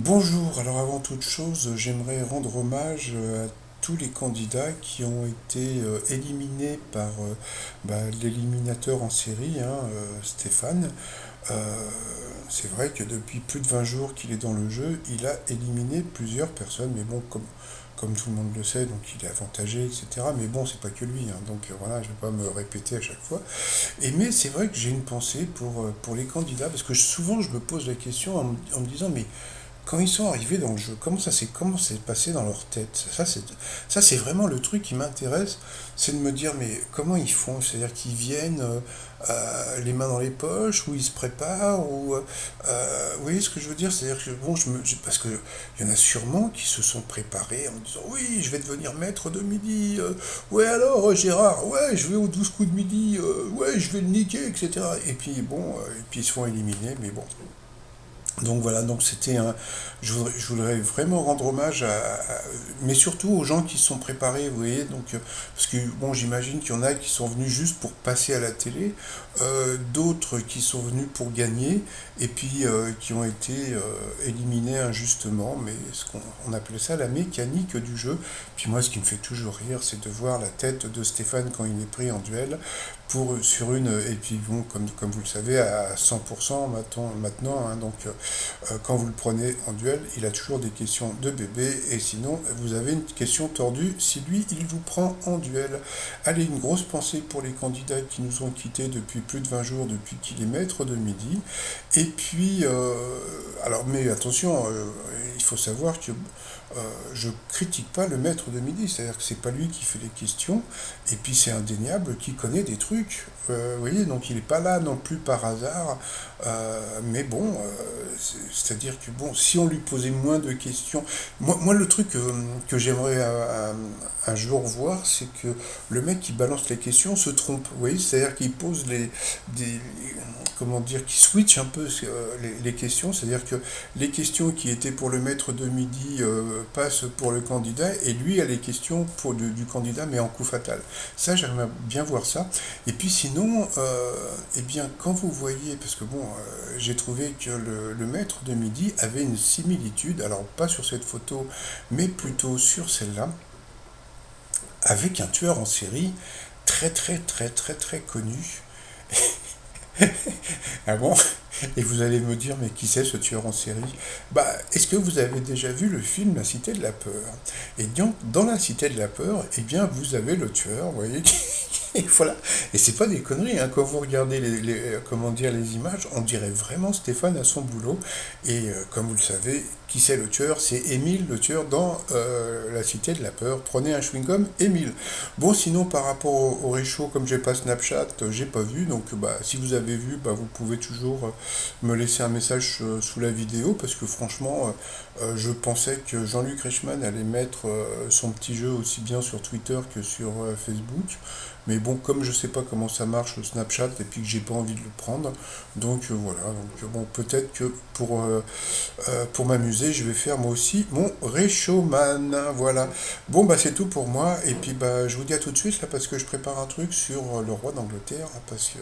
Bonjour, alors avant toute chose, j'aimerais rendre hommage à tous les candidats qui ont été éliminés par l'éliminateur en série, Stéphane. Euh, c'est vrai que depuis plus de 20 jours qu'il est dans le jeu, il a éliminé plusieurs personnes, mais bon, comme tout le monde le sait, donc il est avantagé, etc. Mais bon, c'est pas que lui, donc voilà, je vais pas me répéter à chaque fois. Mais c'est vrai que j'ai une pensée pour les candidats, parce que souvent je me pose la question en me disant, mais quand ils sont arrivés dans le jeu, comment c'est passé dans leur tête? Ça, c'est vraiment le truc qui m'intéresse, c'est de me dire, mais comment ils font? C'est-à-dire qu'ils viennent les mains dans les poches, ou ils se préparent, vous voyez ce que je veux dire? C'est-à-dire que, bon, parce que il y en a sûrement qui se sont préparés en disant, oui, je vais devenir maître de midi, ouais alors Gérard, ouais, je vais au 12 coups de midi, ouais, je vais le niquer, etc. Et puis bon, et puis ils se font éliminer, mais bon. Donc voilà, donc c'était un. Je voudrais vraiment rendre hommage mais surtout aux gens qui se sont préparés, vous voyez, donc parce que bon, j'imagine qu'il y en a qui sont venus juste pour passer à la télé, d'autres qui sont venus pour gagner, et puis qui ont été éliminés injustement, mais on appelait ça la mécanique du jeu. Puis moi, ce qui me fait toujours rire, c'est de voir la tête de Stéphane quand il est pris en duel sur une, et puis bon, comme vous le savez, à 100% maintenant, donc quand vous le prenez en duel, il a toujours des questions de bébé, et sinon, vous avez une question tordue si lui, il vous prend en duel. Allez, une grosse pensée pour les candidats qui nous ont quittés depuis plus de 20 jours, depuis qu'il est maître de midi. Et puis, alors, mais attention, il faut savoir que je critique pas le maître de midi, c'est-à-dire que c'est pas lui qui fait les questions, et puis c'est indéniable qu'il connaît des trucs, vous voyez, donc il n'est pas là non plus par hasard, mais bon, c'est-à-dire que bon, si on lui posait moins de questions, moi le truc que j'aimerais un jour voir, c'est que le mec qui balance les questions se trompe, vous voyez, c'est-à-dire qu'il pose des, comment dire, qui switch un peu les questions, c'est-à-dire que les questions qui étaient pour le maître de midi passent pour le candidat, et lui a les questions du candidat mais en coup fatal. Ça, j'aimerais bien voir ça. Et puis sinon, eh bien, quand vous voyez, parce que bon, j'ai trouvé que le maître de midi avait une similitude, alors pas sur cette photo, mais plutôt sur celle-là, avec un tueur en série très très très très très connu. Ah bon? Et vous allez me dire, mais qui c'est ce tueur en série? Bah, est-ce que vous avez déjà vu le film La Cité de la Peur? Et donc, dans La Cité de la Peur, eh bien, vous avez le tueur, vous voyez, et voilà. Et c'est pas des conneries, quand vous regardez comment dire, les images, on dirait vraiment Stéphane à son boulot. Et comme vous le savez, qui c'est le tueur? C'est Émile, le tueur dans La Cité de la Peur. Prenez un chewing-gum, Émile. Bon, sinon, par rapport au réchaud, comme j'ai pas Snapchat, j'ai pas vu. Donc, bah, si vous avez vu, bah, vous pouvez toujours me laisser un message sous la vidéo, parce que franchement, je pensais que Jean-Luc Reichmann allait mettre son petit jeu aussi bien sur Twitter que sur Facebook. Mais bon, comme je sais pas comment ça marche le Snapchat, et puis que j'ai pas envie de le prendre, donc voilà. Donc bon, peut-être que pour m'amuser, je vais faire moi aussi mon Réchaudman. Voilà. Bon, bah c'est tout pour moi. Et puis bah je vous dis à tout de suite là, parce que je prépare un truc sur le roi d'Angleterre, parce que